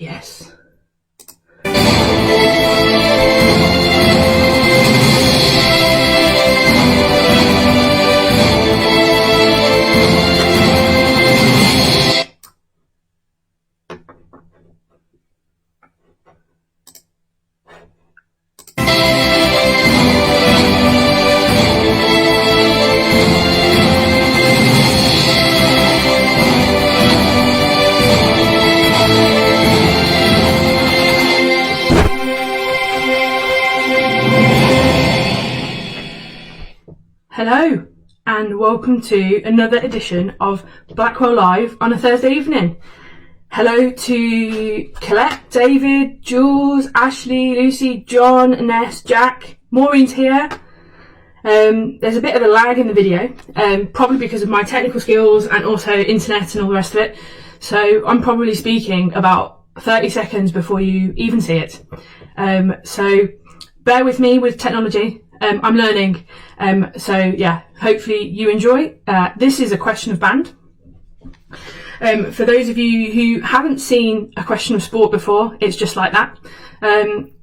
Yes. Hello and welcome to another edition of Blackwell Live on a Thursday evening. Hello to Colette, David, Jules, Ashley, Lucy, John, Ness, Jack. Maureen's here. There's a bit of a lag in the video, probably because of my technical skills and also internet and all the rest of it. So I'm probably speaking about 30 seconds before you even see it. So bear with me with technology. I'm learning, so yeah, hopefully you enjoy. This is a question of band. For those of you who haven't seen a question of sport before, it's just like that.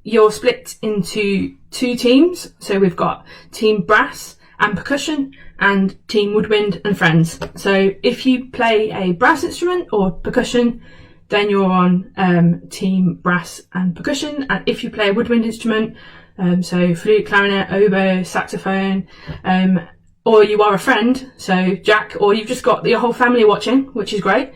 You're split into two teams, so we've got Team Brass and Percussion and Team Woodwind and Friends. So if you play a brass instrument or percussion, then you're on Team Brass and Percussion, and if you play a woodwind instrument, so flute, clarinet, oboe, saxophone, or you are a friend, so Jack, or you've just got your whole family watching, which is great,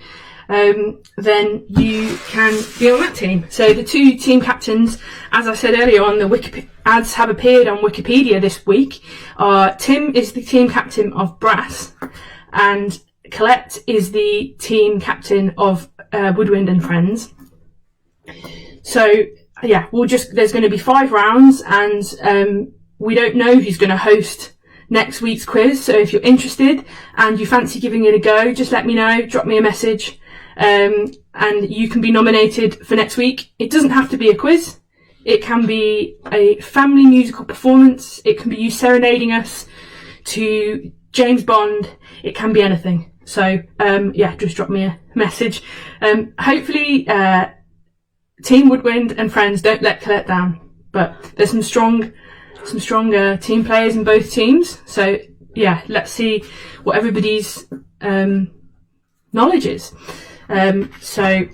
then you can be on that team. So the two team captains, as I said earlier on, the ads have appeared on Wikipedia this week. Tim is the team captain of Brass, and Colette is the team captain of Woodwind and Friends. So yeah, there's going to be 5 rounds, and we don't know who's going to host next week's quiz. So if you're interested and you fancy giving it a go, just let me know, drop me a message, and you can be nominated for next week. It doesn't have to be a quiz. It can be a family musical performance. It can be you serenading us to James Bond. It can be anything. So yeah, just drop me a message. Hopefully Team Woodwind and Friends don't let Colette down, but there's some strong team players in both teams. So yeah, let's see what everybody's knowledge is. So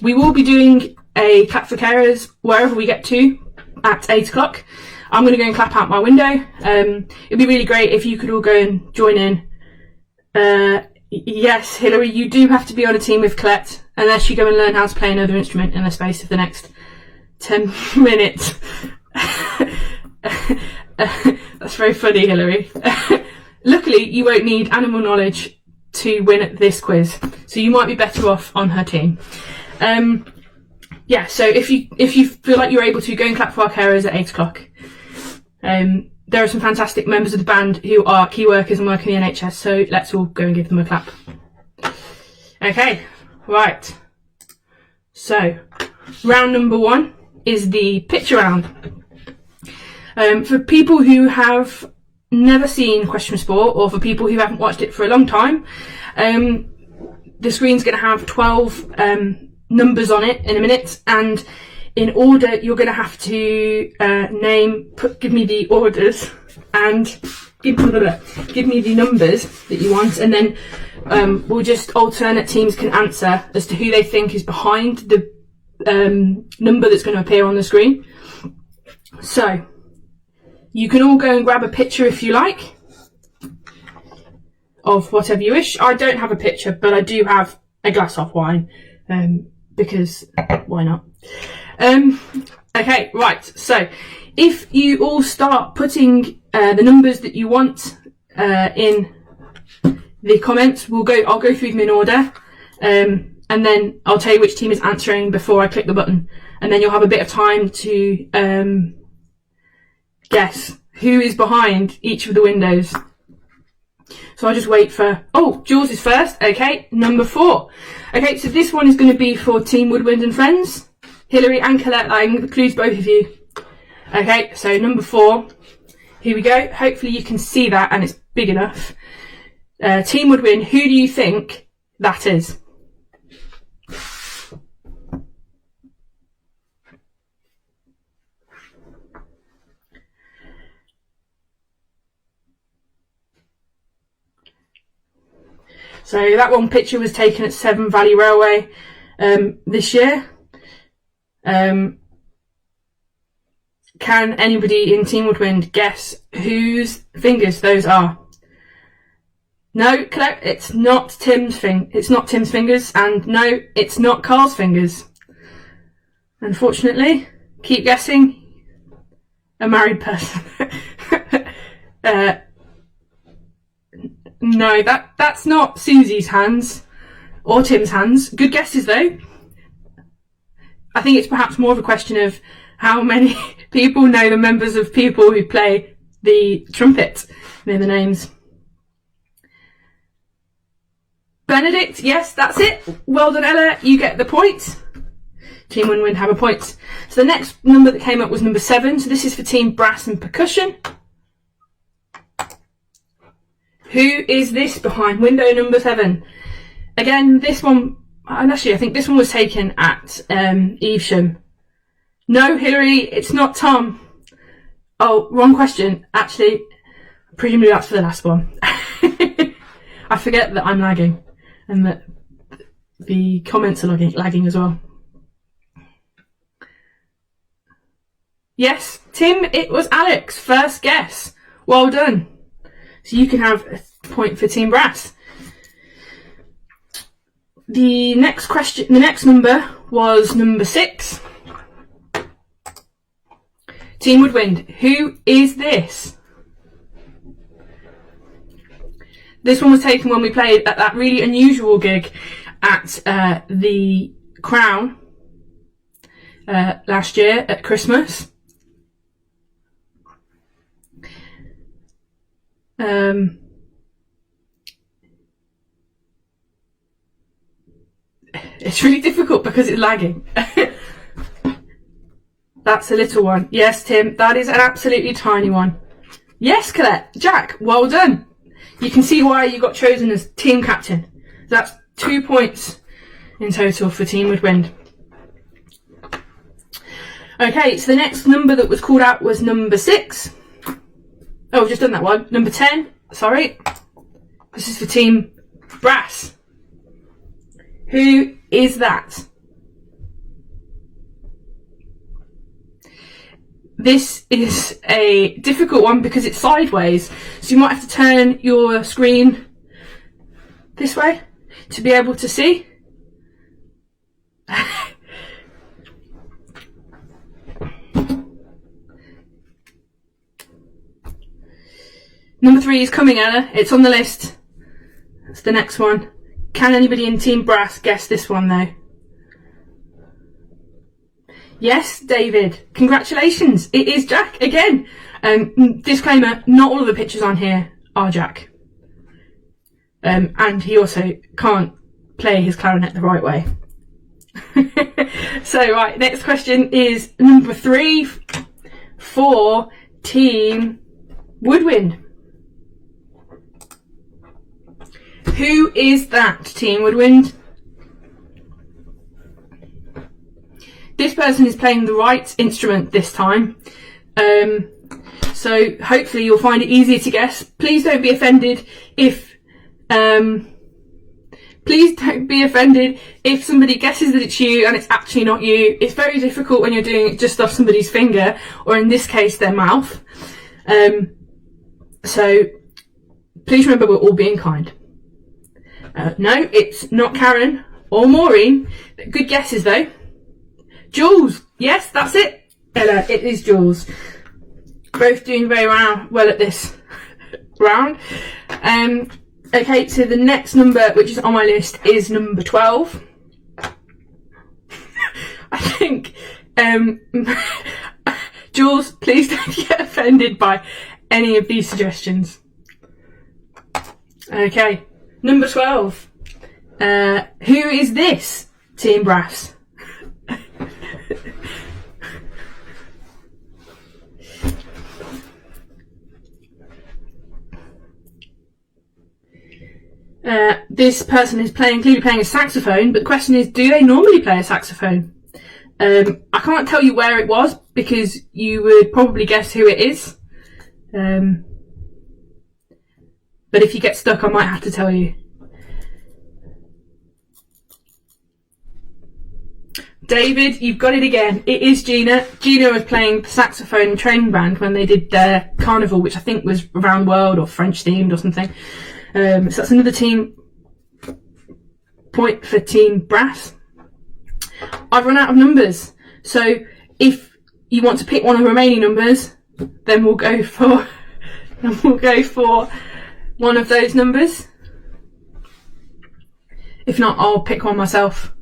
we will be doing a clap for carers wherever we get to at 8 o'clock. I'm going to go and clap out my window. It'd be really great if you could all go and join in. Yes, Hilary, you do have to be on a team with Colette, unless you go and learn how to play another instrument in the space of the next 10 minutes. That's very funny, Hilary. Luckily, you won't need animal knowledge to win at this quiz, so you might be better off on her team. Yeah, so if you feel like you're able to, go and clap for our carers at 8 o'clock. There are some fantastic members of the band who are key workers and work in the NHS, so let's all go and give them a clap. Okay, right. So, round number 1 is the picture round. For people who have never seen Question of Sport, or for people who haven't watched it for a long time, the screen's going to have 12 numbers on it in a minute, and in order you're going to have to give me the orders and give me the numbers that you want, and then we'll just alternate teams can answer as to who they think is behind the number that's going to appear on the screen. So you can all go and grab a picture if you like of whatever you wish. I don't have a picture, but I do have a glass of wine, because why not? Okay, right, so if you all start putting the numbers that you want in the comments, I'll go through them in order, and then I'll tell you which team is answering before I click the button, and then you'll have a bit of time to guess who is behind each of the windows. So I'll just wait for... Oh, Jules is first. Okay, number 4. Okay, so this one is going to be for Team Woodwind and Friends. Hilary and Colette, that includes both of you. Okay, so number 4. Here we go. Hopefully you can see that and it's big enough. Team Woodwind, who do you think that is? So that one picture was taken at Severn Valley Railway this year. Can anybody in Team Woodwind guess whose fingers those are? No, it's not Tim's fingers, and no, it's not Carl's fingers. Unfortunately, keep guessing. A married person. No, that's not Susie's hands or Tim's hands. Good guesses though. I think it's perhaps more of a question of how many people know the members of people who play the trumpet, know the names. Benedict, yes, that's it. Well done, Ella. You get the point. Team Woodwind have a point. So the next number that came up was number 7. So this is for Team Brass and Percussion. Who is this behind window number 7? Again, this one, and actually I think this one was taken at Evesham. No, Hilary, it's not Tom. Oh, wrong question. Actually, presumably that's for the last one. I forget that I'm lagging and that the comments are lagging as well. Yes, Tim, it was Alex. First guess. Well done. So you can have a point for Team Brass. The next number was number 6. Team Woodwind, who is this? This one was taken when we played at that really unusual gig at the Crown last year at Christmas. It's really difficult because it's lagging. That's a little one. Yes, Tim, that is an absolutely tiny one. Yes, Colette, Jack, well done. You can see why you got chosen as team captain. That's 2 points in total for Team Woodwind. Okay, so the next number that was called out was number 6. Oh, we've just done that one. Number 10, sorry. This is for Team Brass. Who is that? This is a difficult one because it's sideways, so you might have to turn your screen this way to be able to see. Number 3 is coming, Ella. It's on the list. That's the next one. Can anybody in Team Brass guess this one though? Yes, David. Congratulations. It is Jack again. Disclaimer, not all of the pictures on here are Jack. And he also can't play his clarinet the right way. So, right, next question is number 3 for Team Woodwind. Who is that, Team Woodwind? This person is playing the right instrument this time. So hopefully you'll find it easier to guess. Please don't be offended if somebody guesses that it's you and it's actually not you. It's very difficult when you're doing it just off somebody's finger, or in this case their mouth. So please remember, we're all being kind. No, it's not Karen or Maureen. Good guesses though. Jules, yes, that's it. Ella, it is Jules. Both doing very well at this round. Okay, so the next number, which is on my list, is number 12. I think, Jules, please don't get offended by any of these suggestions. Okay, number 12. Who is this, Team Brass? This person is clearly playing a saxophone, but the question is, do they normally play a saxophone? I can't tell you where it was because you would probably guess who it is. But if you get stuck, I might have to tell you. David, you've got it again. It is Gina. Gina was playing the saxophone in training band when they did their carnival, which I think was around the world or French themed or something. So that's another team point for Team Brass. I've run out of numbers, so if you want to pick one of the remaining numbers, then we'll go for one of those numbers. If not, I'll pick one myself.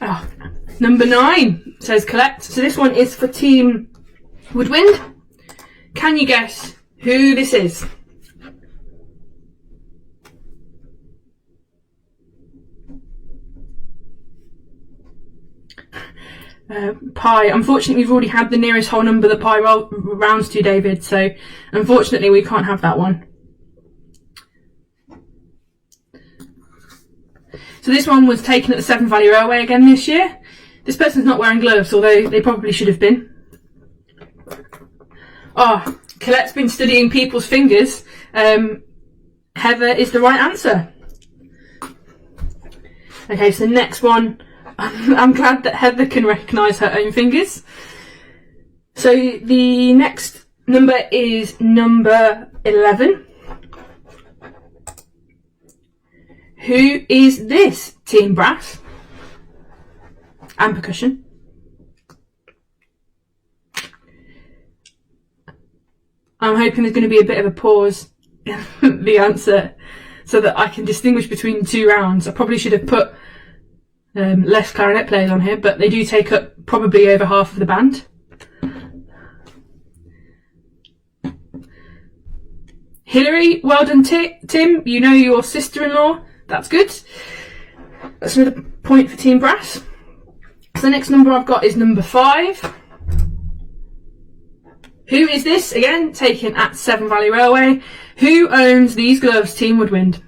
Oh, number 9 says Colette. So this one is for Team Woodwind. Can you guess who this is? Pi. Unfortunately, we've already had the nearest whole number that pi rounds to, David, so unfortunately we can't have that one. So this one was taken at the Severn Valley Railway again this year. This person's not wearing gloves, although they probably should have been. Oh, Colette's been studying people's fingers. Heather is the right answer. Okay, so next one. I'm glad that Heather can recognise her own fingers. So the next number is number 11. Who is this, Team Brass and Percussion? I'm hoping there's going to be a bit of a pause in the answer so that I can distinguish between the two rounds. I probably should have put less clarinet players on here, but they do take up probably over half of the band. Hilary, well done, Tim. You know your sister-in-law. That's good. That's another point for Team Brass. So the next number I've got is number 5. Who is this? Again, taken at Severn Valley Railway. Who owns these gloves, Team Woodwind?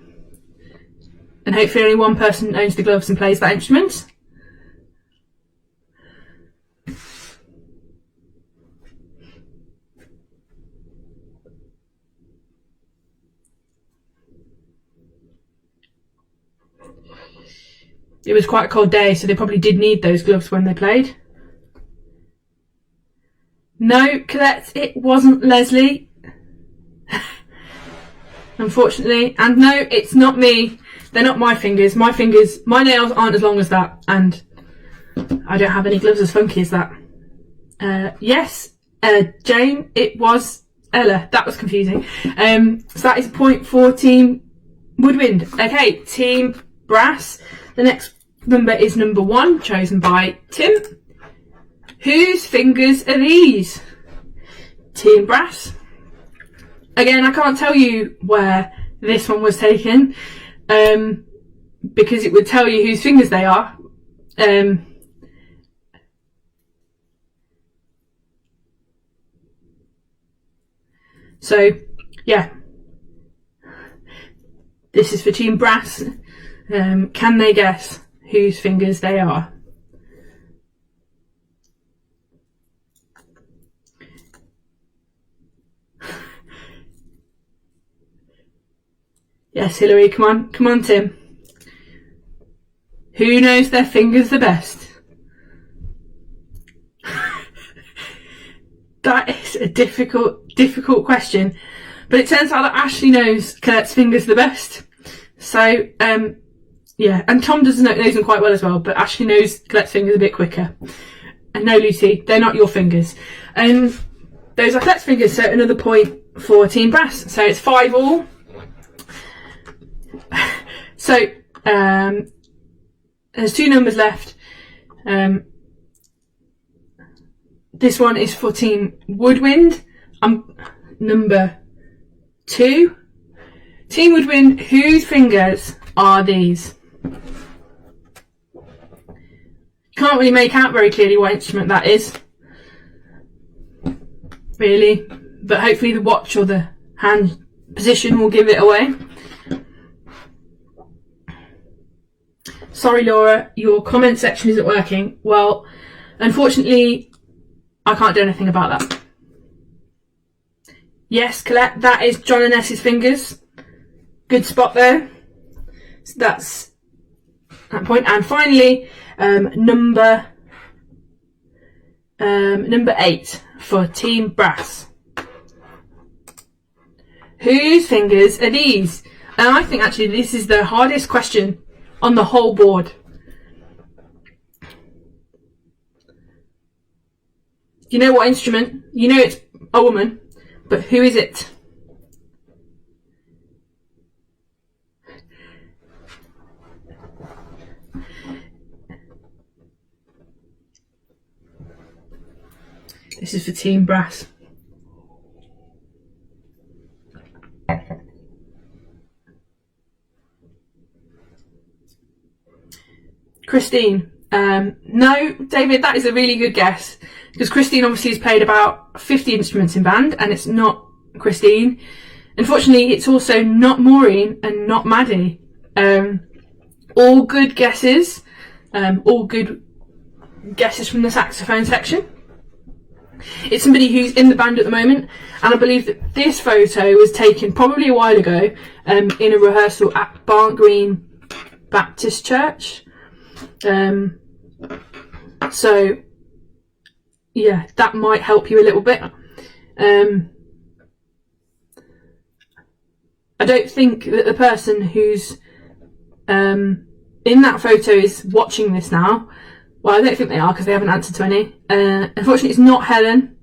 And hopefully only one person owns the gloves and plays that instrument. It was quite a cold day, so they probably did need those gloves when they played. No, Colette, it wasn't Leslie. Unfortunately. And no, it's not me. They're not my fingers. My nails aren't as long as that, and I don't have any gloves as funky as that. Yes, Jane, it was Ella. That was confusing. So that is a point for Team Woodwind. Okay, Team Brass. The next number is number 1, chosen by Tim. Whose fingers are these? Team Brass. Again, I can't tell you where this one was taken, because it would tell you whose fingers they are. So, yeah. This is for Team Brass. Can they guess whose fingers they are? Yes, Hilary, come on, Tim. Who knows their fingers the best? That is a difficult question, but it turns out that Ashley knows Colette's fingers the best. So, yeah, and Tom knows them quite well as well, but Ashley knows Colette's fingers a bit quicker. And no, Lucy, they're not your fingers. Those are Colette's fingers, so another point for Team Brass. So it's 5 all. So, there's 2 numbers left. This one is for Team Woodwind. Number 2. Team Woodwind, whose fingers are these? Can't really make out very clearly what instrument that is, really, but hopefully the watch or the hand position will give it away. Sorry, Laura, your comment section isn't working. Well, unfortunately, I can't do anything about that. Yes, Colette, that is John and Ness's fingers. Good spot there. So that's that point. And finally, number 8 for Team Brass. Whose fingers are these? And I think actually this is the hardest question on the whole board. You know what instrument? You know it's a woman, but who is it? This is for Team Brass. Christine. No, David, that is a really good guess. Because Christine obviously has played about 50 instruments in band, and it's not Christine. Unfortunately, it's also not Maureen and not Maddie. All good guesses. All good guesses from the saxophone section. It's somebody who's in the band at the moment, and I believe that this photo was taken probably a while ago in a rehearsal at Barnt Green Baptist Church. So yeah, that might help you a little bit. I don't think that the person who's in that photo is watching this now. Well, I don't think they are because they haven't answered to any. Unfortunately, it's not Helen.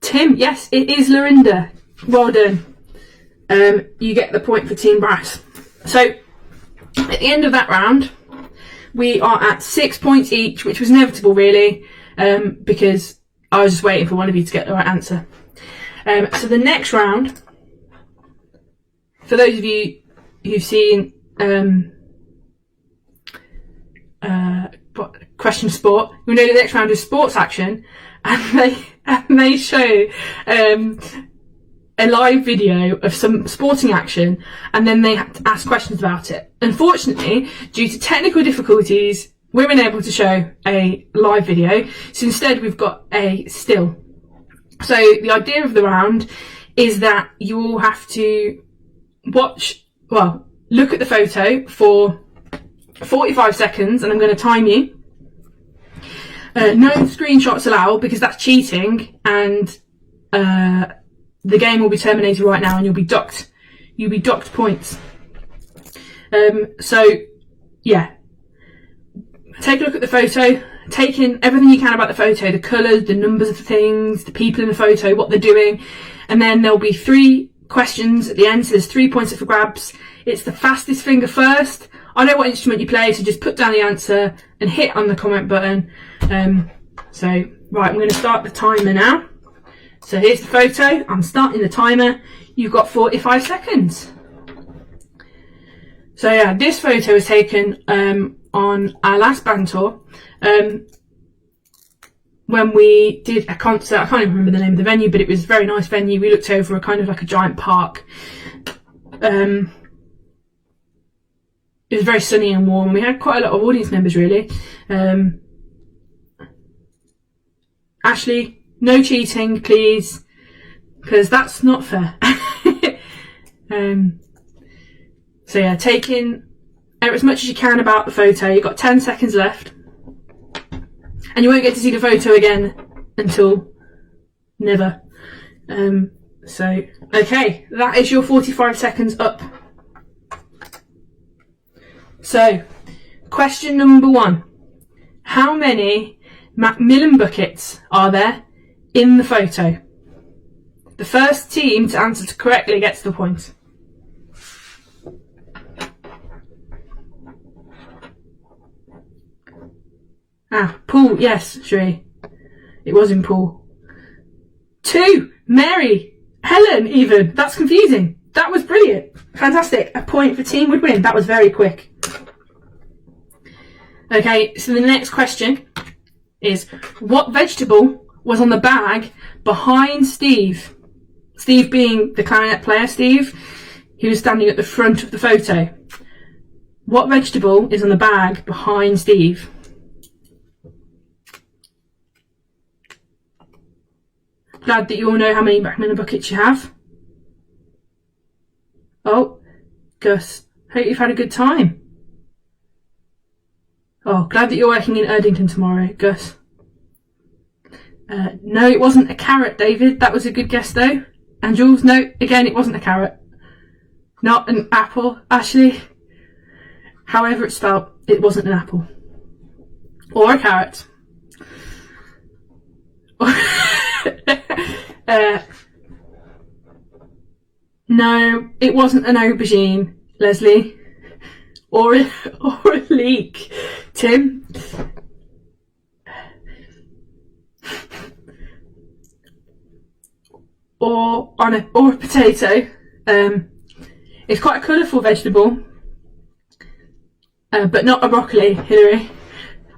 Tim, yes, it is Lorinda. Well done. You get the point for Team Brass. So, at the end of that round, we are at 6 points each, which was inevitable, really, because I was just waiting for one of you to get the right answer. So the next round, for those of you who've seen Question Sport, we know the next round is sports action, and they show a live video of some sporting action, and then they have to ask questions about it. Unfortunately, due to technical difficulties, we're unable to show a live video, so instead we've got a still. So the idea of the round is that you all have to look at the photo for 45 seconds, and I'm going to time you. No screenshots allowed because that's cheating, and the game will be terminated right now, and you'll be docked points. So yeah, take a look at the photo, take in everything you can about the photo, the colours, the numbers of the things, the people in the photo, what they're doing, and then there'll be 3 questions at the end, so there's 3 points up for grabs. It's the fastest finger first. I know what instrument you play, so just put down the answer and hit on the comment button. So right, I'm going to start the timer now. So here's the photo, I'm starting the timer, you've got 45 seconds. So yeah, this photo was taken on our last band tour, when we did a concert. I can't even remember the name of the venue, but it was a very nice venue. We looked over a kind of like a giant park. It was very sunny and warm. We had quite a lot of audience members, really. Ashley, no cheating, please, because that's not fair. So yeah, take in as much as you can about the photo. You've got 10 seconds left, and you won't get to see the photo again until never. So okay, that is your 45 seconds up. So question number 1, how many Macmillan buckets are there in the photo? The first team to answer correctly gets the point. Paul, yes, Sheree. It was in Paul. 2, Mary, Helen even. That's confusing. That was brilliant. Fantastic. A point for Team Woodwind. That was very quick. Okay, so the next question is, what vegetable was on the bag behind Steve? Steve being the clarinet player, Steve. He was standing at the front of the photo. What vegetable is on the bag behind Steve? Glad that you all know how many Macmillan buckets you have. Oh, Gus, hope you've had a good time. Oh, glad that you're working in Erdington tomorrow, Gus. No, it wasn't a carrot, David. That was a good guess, though. And Jules, no, again, it wasn't a carrot. Not an apple, Ashley. However it's spelled, it wasn't an apple. Or a carrot. No, it wasn't an aubergine, Leslie. Or a leek, Tim. Or a potato. It's quite a colourful vegetable, but not a broccoli, Hilary.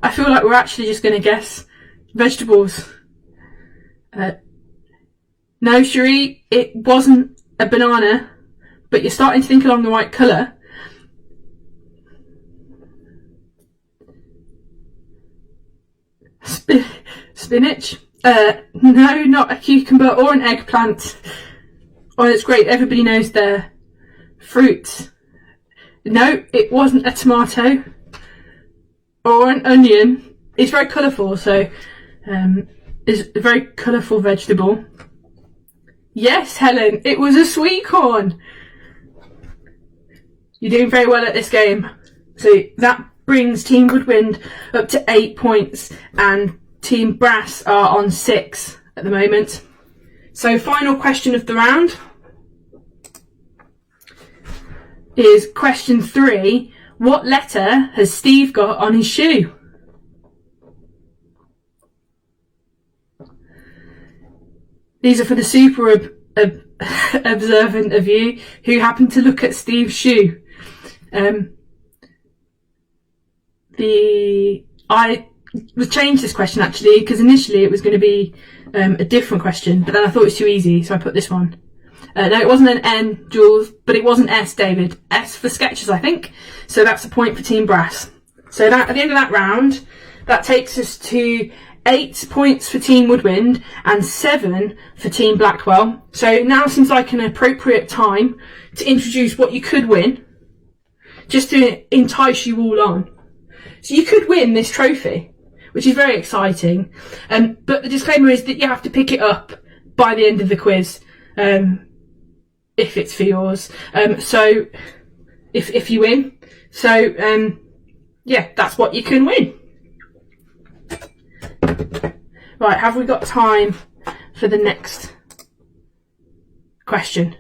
I feel like we're actually just going to guess vegetables. No, Cherie, it wasn't a banana, but you're starting to think along the right colour. Spinach? No, not a cucumber or an eggplant. Oh, that's great. Everybody knows their fruits. No, it wasn't a tomato or an onion. It's very colourful, so it's a very colourful vegetable. Yes, Helen, it was a sweet corn. You're doing very well at this game. So that brings Team Woodwind up to 8 points and Team Brass are on 6 at the moment. So final question of the round is question 3. What letter has Steve got on his shoe? These are for the super observant of you who happen to look at Steve's shoe. I changed this question actually because initially it was going to be a different question, but then I thought it was too easy, so I put this one. No, it wasn't an N, Jules, but it was an S, David. S for sketches, I think. So that's a point for Team Brass. So that at the end of that round, that takes us to 8 points for Team Woodwind and 7 for Team Blackwell. So now seems like an appropriate time to introduce what you could win, just to entice you all on. So you could win this trophy, which is very exciting. But the disclaimer is that you have to pick it up by the end of the quiz, if it's for yours. So if you win. So yeah, that's what you can win. Right, have we got time for the next question?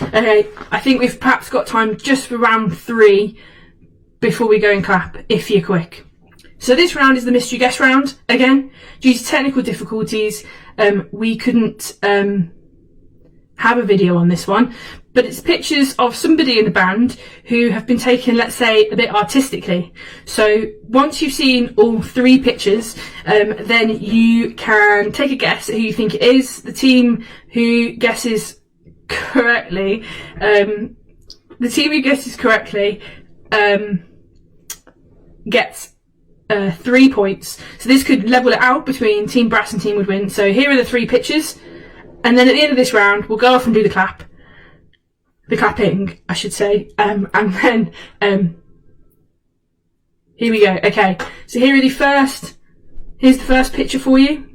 Okay, I think we've perhaps got time just for round 3 before we go and clap, if you're quick. So this round is the mystery guess round. Again, due to technical difficulties, we couldn't have a video on this one, but it's pictures of somebody in the band who have been taken, let's say, a bit artistically. So once you've seen all 3 pictures, then you can take a guess at who you think it is. The team who guesses correctly, gets 3 points. So this could level it out between Team Brass and Team Woodwind. So here are the 3 pictures, and then at the end of this round we'll go off and do the clapping, I should say, and then here we go. Okay, so here's the first picture for you.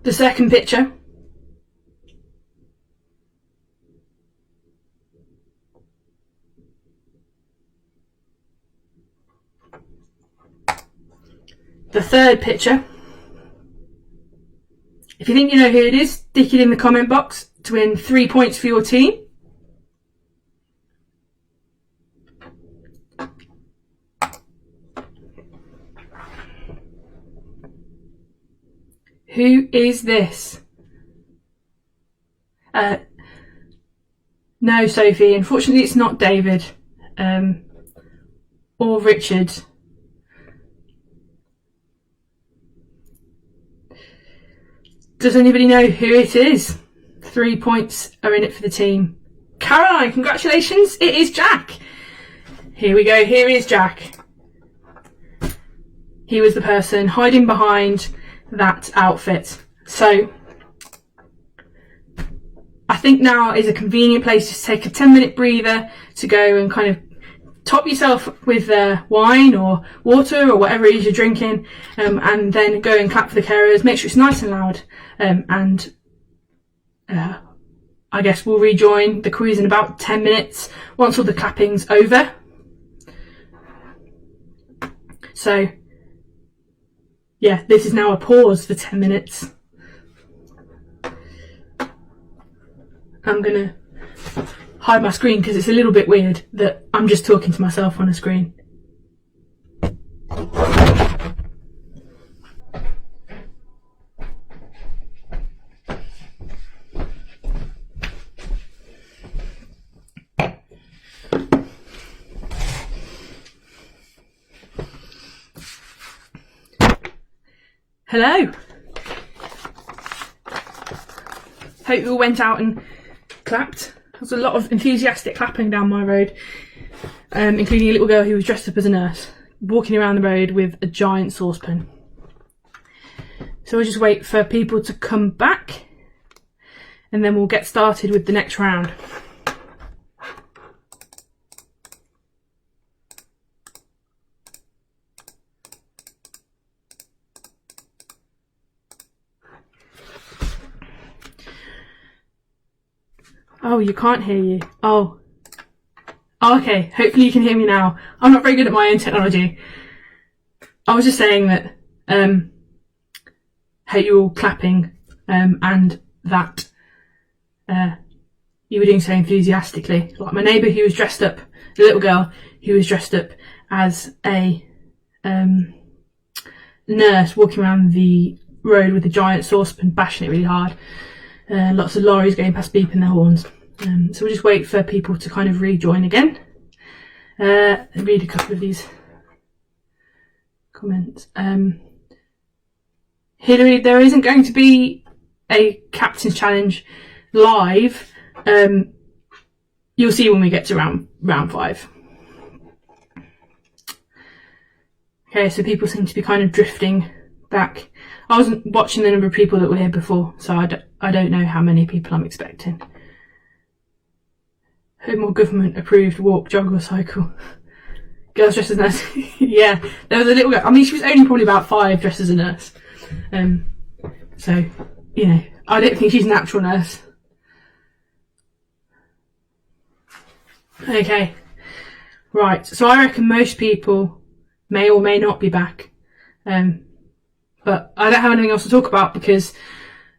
The second picture. The third picture. If you think you know who it is, stick it in the comment box to win 3 points for your team. Who is this? No, Sophie, unfortunately it's not David or Richard. Does anybody know who it is? 3 points are in it for the team. Caroline, congratulations, it is Jack. Here we go, here is Jack. he was the person hiding behind that outfit. So I think now is a convenient place to take a 10-minute breather to go and kind of top yourself with wine or water or whatever it is you're drinking, and then go and clap for the carers. Make sure it's nice and loud, and I guess we'll rejoin the quiz in about 10 minutes once all the clapping's over. So yeah, this is now a pause for 10 minutes. I'm gonna hide my screen because it's a little bit weird that I'm just talking to myself on a screen. Hello. Hope you all went out and clapped. There's a lot of enthusiastic clapping down my road, including a little girl who was dressed up as a nurse, walking around the road with a giant saucepan. So we'll just wait for people to come back, and then we'll get started with the next round. Oh, you can't hear you. Oh, okay. Hopefully you can hear me now. I'm not very good at my own technology. I was just saying that, hope you're all clapping, and that you were doing so enthusiastically. Like my neighbour who was dressed up, the little girl who was dressed up as a nurse walking around the road with a giant saucepan, bashing it really hard. Lots of lorries going past beeping their horns. So we'll just wait for people to kind of rejoin again. And read a couple of these comments. Hilary, there isn't going to be a Captain's Challenge live. You'll see when we get to round 5. Okay, so people seem to be kind of drifting back. I wasn't watching the number of people that were here before, so I don't know how many people I'm expecting. Home or government approved walk, jog or cycle. Girls dressed as a nurse. Yeah, there was a little girl. I mean, she was only probably about 5 dressed as a nurse. So, you know, I don't think she's an actual nurse. Okay. Right, so I reckon most people may or may not be back. But I don't have anything else to talk about because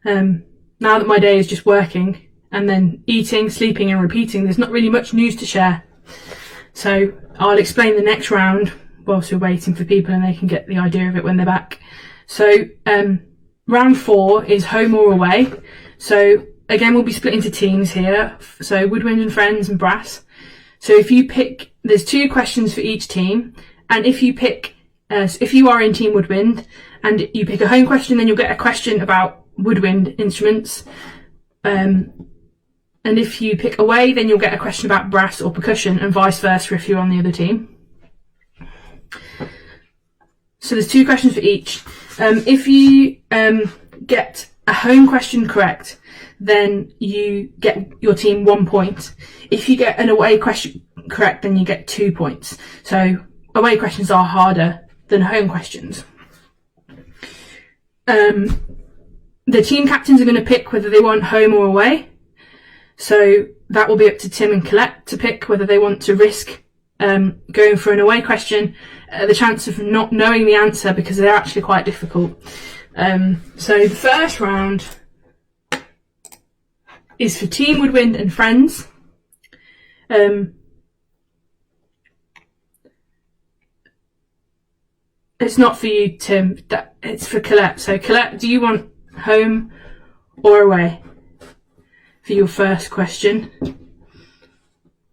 now that my day is just working and then eating, sleeping and repeating, there's not really much news to share. So I'll explain the next round whilst we're waiting for people and they can get the idea of it when they're back. So round 4 is home or away. So again, we'll be split into teams here. So woodwind and friends and brass. So if you pick, there's 2 questions for each team. And if you pick, if you are in team woodwind and you pick a home question, then you'll get a question about woodwind instruments. And if you pick away, then you'll get a question about brass or percussion, and vice versa if you're on the other team. So there's 2 questions for each. If you get a home question correct, then you get your team 1 point. If you get an away question correct, then you get 2 points. So away questions are harder than home questions. The team captains are going to pick whether they want home or away. So that will be up to Tim and Colette to pick whether they want to risk going for an away question, the chance of not knowing the answer because they're actually quite difficult. So the first round is for Team Woodwind and Friends. It's not for you, Tim. It's for Colette. So Colette, do you want home or away for your first question?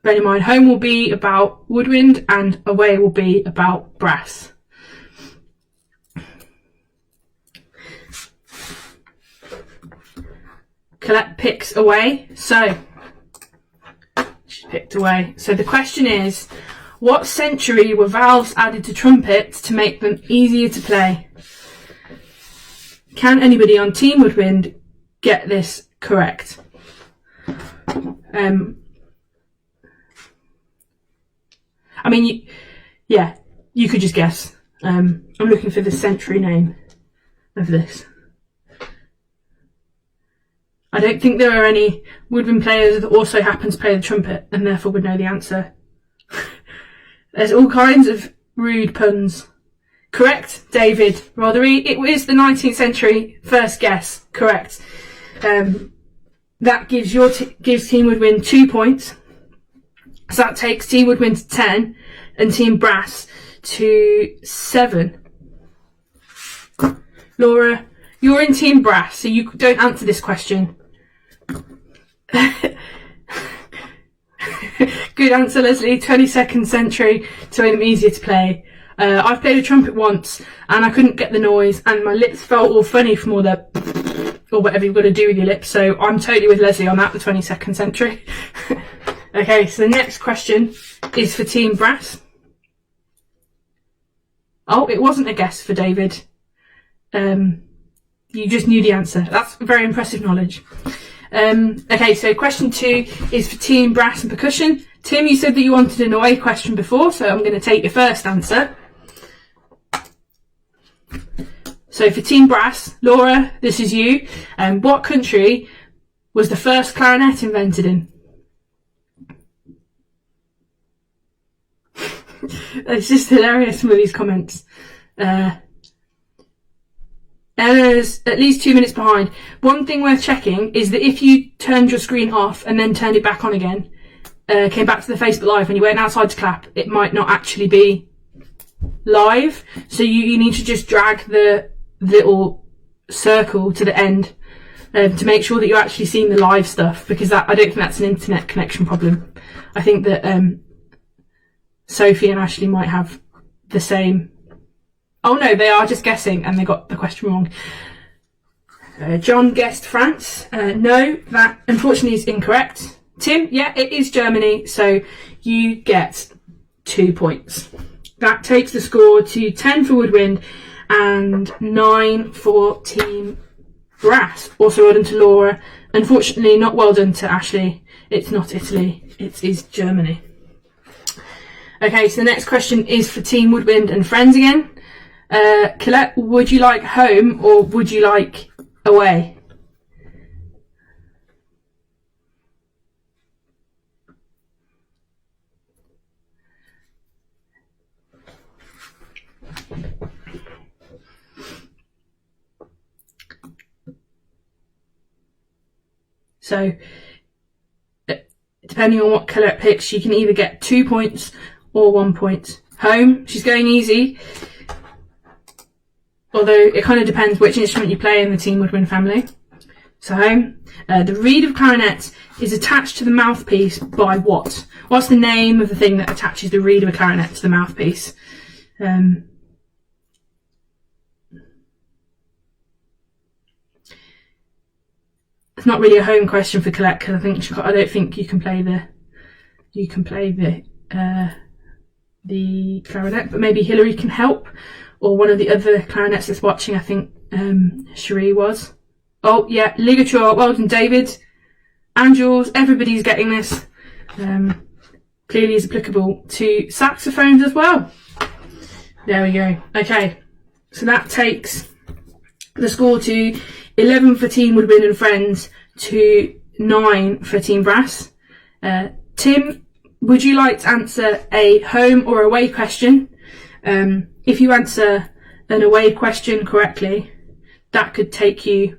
Bear in mind, home will be about woodwind and away will be about brass. Colette picks away, so she picked away. So the question is, What century were valves added to trumpets to make them easier to play? Can anybody on Team Woodwind get this correct? I mean, you could just guess. I'm looking for the century name of this. I don't think there are any woodwind players that also happen to play the trumpet and therefore would know the answer. There's all kinds of rude puns. Correct, David Rothery. It was the 19th century. First guess. Correct. That gives Team Woodwind 2 points. So that takes Team Woodwind to 10 and Team Brass to 7. Laura, you're in Team Brass, so you don't answer this question. Good answer, Leslie. 22nd century to make them easier to play. I've played a trumpet once and I couldn't get the noise and my lips felt all funny from all the or whatever you've got to do with your lips, so I'm totally with Leslie on that, the 22nd century. Okay, so the next question is for Team Brass. Oh, it wasn't a guess for David. You just knew the answer. That's very impressive knowledge. Okay, so question 2 is for Team Brass and Percussion. Tim, you said that you wanted an away question before, so I'm going to take your first answer. So for Team Brass, Laura, this is you. What country was the first clarinet invented in? It's just hilarious, some of these comments. Eleanor's at least 2 minutes behind. One thing worth checking is that if you turned your screen off and then turned it back on again, came back to the Facebook Live and you went outside to clap, it might not actually be live. So you need to just drag the little circle to the end to make sure that you're actually seeing the live stuff, because I don't think that's an internet connection problem. I think that Sophie and Ashley might have the same. Oh no, they are just guessing and they got the question wrong. John guessed France. No, that unfortunately is incorrect. Tim, yeah, it is Germany, so you get 2 points. That takes the score to 10 for Woodwind and 9 for Team Brass. Also well done to Laura. Unfortunately, not well done to Ashley. It's not Italy, it is Germany. Okay, so the next question is for Team Woodwind and Friends again. Colette, would you like home or would you like away? So, depending on what Colette picks, she can either get 2 points or 1 point. Home, she's going easy. Although it kind of depends which instrument you play in the Team Woodwind family. So home. The reed of clarinet is attached to the mouthpiece by what? What's the name of the thing that attaches the reed of a clarinet to the mouthpiece? It's not really a home question for Colette because I don't think you can play the clarinet, but maybe Hilary can help, or one of the other clarinets that's watching. I think Cherie was. Oh yeah, ligature. Well done, David and Jules. Everybody's getting this. Clearly is applicable to saxophones as well. There we go. Okay, so that takes the score to 11 for Team Woodwind and Friends to 9 for Team Brass. Tim, would you like to answer a home or away question? If you answer an away question correctly, that could take you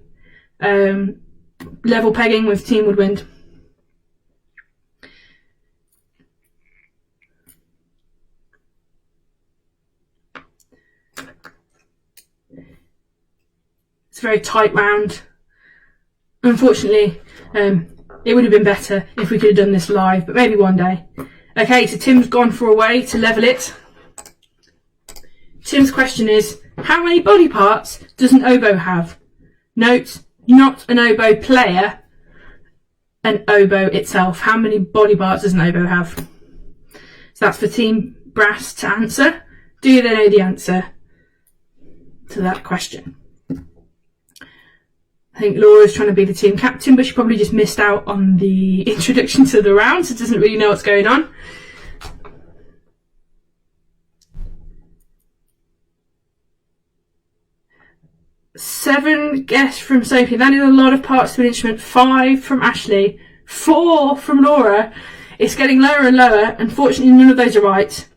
level pegging with Team Woodwind. It's a very tight round. Unfortunately, it would have been better if we could have done this live, but maybe one day. Okay, so Tim's gone for away to level it. Tim's question is, how many body parts does an oboe have? Note, not an oboe player, an oboe itself. How many body parts does an oboe have? that's for Team Brass to answer. Do they know the answer to that question? I think Laura's trying to be the team captain, but she probably just missed out on the introduction to the round, so doesn't really know what's going on. Seven guess from Sophie. That is a lot of parts to an instrument. 5 from Ashley. 4 from Laura. It's getting lower and lower. Unfortunately, none of those are right.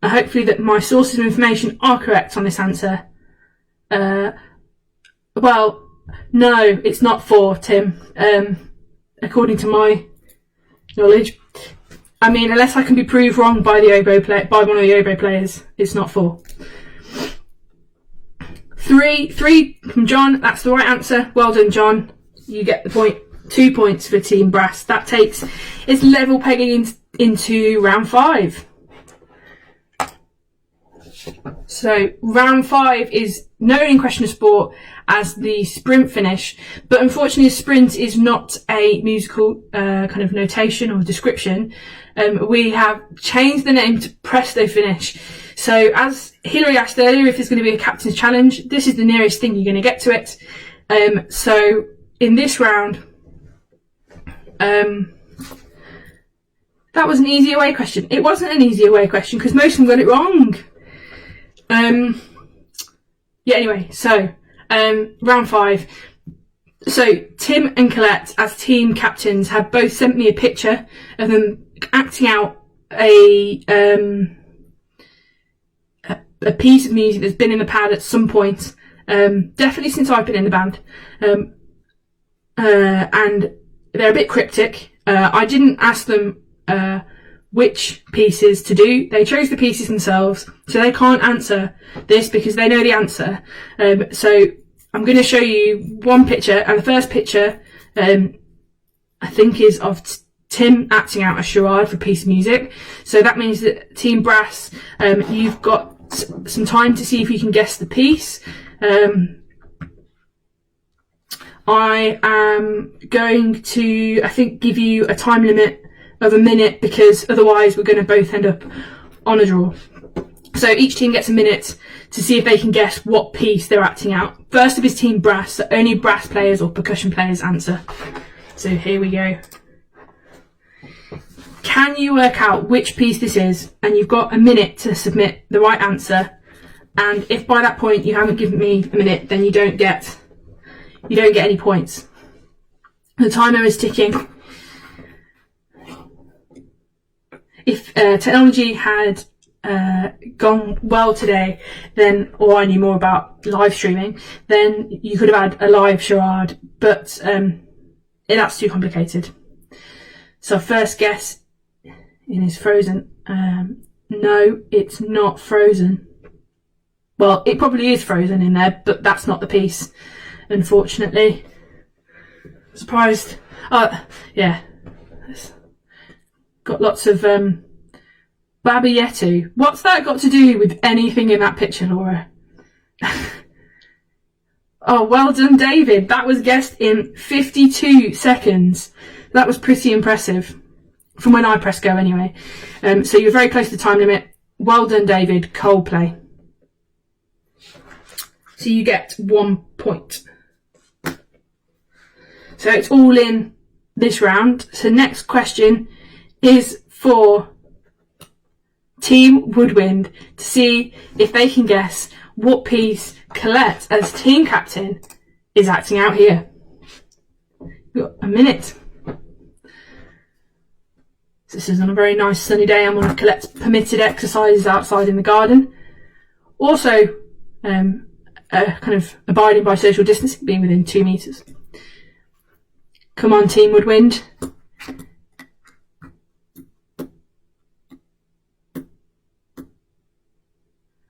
Hopefully that my sources of information are correct on this answer. Well, no, it's not 4, Tim. According to my knowledge. I mean, unless I can be proved wrong by the oboe by one of the oboe players, it's not 4. 3 from John. That's the right answer. Well done, John. You get the point. 2 points for Team Brass. That takes its level pegging into round 5. So round 5 is known in Question of Sport as the sprint finish, but unfortunately a sprint is not a musical kind of notation or description. We have changed the name to Presto Finish. So as Hilary asked earlier, if there's going to be a captain's challenge, this is the nearest thing you're going to get to it. So in this round, that was an easy away question. It wasn't an easy away question because most of them got it wrong. Yeah, anyway, so round 5. So Tim and Colette, as team captains, have both sent me a picture of them acting out a piece of music that's been in the pad at some point, definitely since I've been in the band, and they're a bit cryptic. I didn't ask them which pieces to do. They chose the pieces themselves, so they can't answer this because they know the answer. So I'm going to show you one picture, and the first picture I think is of Tim acting out a charade for a piece of music. So that means that Team Brass, you've got some time to see if you can guess the piece. I am going to, I think, give you a time limit of a minute because otherwise we're going to both end up on a draw. So each team gets a minute to see if they can guess what piece they're acting out. First up is Team Brass, so only brass players or percussion players answer. So here we go. Can you work out which piece this is? And you've got a minute to submit the right answer. And if by that point you haven't given me a minute, then you don't get any points. The timer is ticking. If technology had gone well today, then, or I knew more about live streaming, then you could have had a live charade, but that's too complicated. So first guess is Frozen. No, it's not Frozen. Well, it probably is Frozen in there, but that's not the piece, unfortunately. Surprised. Yeah. Got lots of Baba Yetu. What's that got to do with anything in that picture, Laura? Oh, well done, David. That was guessed in 52 seconds. That was pretty impressive. From when I pressed go, anyway. So you're very close to the time limit. Well done, David. Coldplay. So you get 1 point. So it's all in this round. So next question is for Team Woodwind to see if they can guess what piece Colette, as team captain, is acting out here. We've got a minute. So this is on a very nice sunny day. I'm on Colette's permitted exercises outside in the garden. Also, kind of abiding by social distancing, being within 2 metres. Come on, Team Woodwind.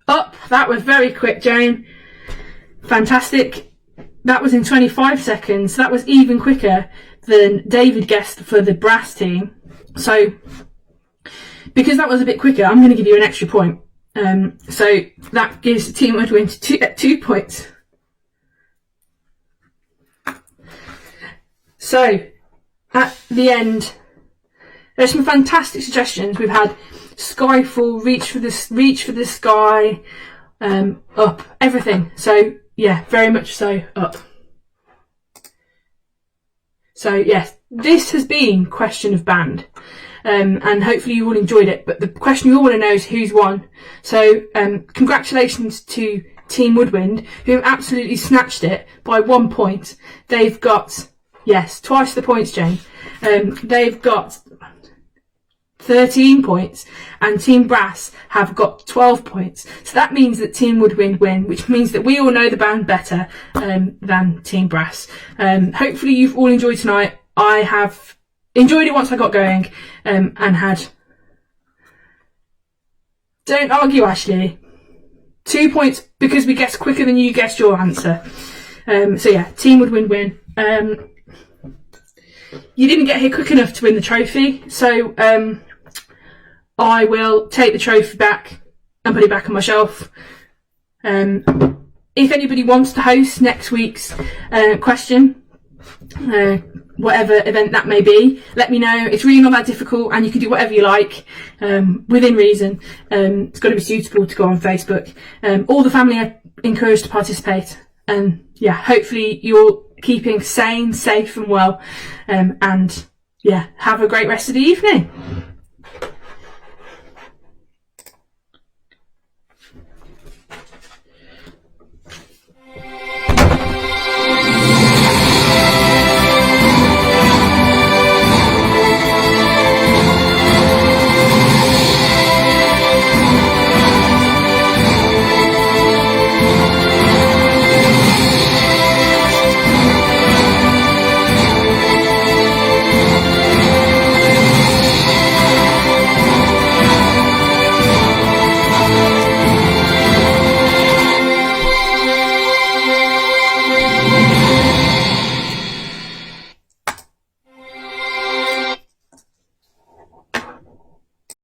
Up. That was very quick, Jane. Fantastic. That was in 25 seconds. That was even quicker than David guessed for the brass team. So, because that was a bit quicker, I'm going to give you an extra point. So that gives Team Woodwind 2 points. So, at the end, There's some fantastic suggestions. We've had Skyfall, Reach for the Sky, Up, everything. So yeah, very much so Up. So yes, this has been Question of Band. And hopefully you all enjoyed it. But the question you all want to know is who's won. So congratulations to Team Woodwind, who absolutely snatched it by 1 point. They've got, yes, twice the points, Jane. They've got 13 points, and Team Brass have got 12 points. So that means that Team Woodwind win, which means that we all know the band better than Team Brass. Hopefully you've all enjoyed tonight. I have enjoyed it once I got going, and had... Don't argue, Ashley. 2 points because we guessed quicker than you guessed your answer. So yeah, Team Woodwind win. You didn't get here quick enough to win the trophy, so I will take the trophy back and put it back on my shelf. If anybody wants to host next week's question, whatever event that may be, let me know. It's really not that difficult, and you can do whatever you like, within reason. It's got to be suitable to go on Facebook. All the family are encouraged to participate, and yeah, hopefully you're keeping sane, safe and well, and yeah, have a great rest of the evening.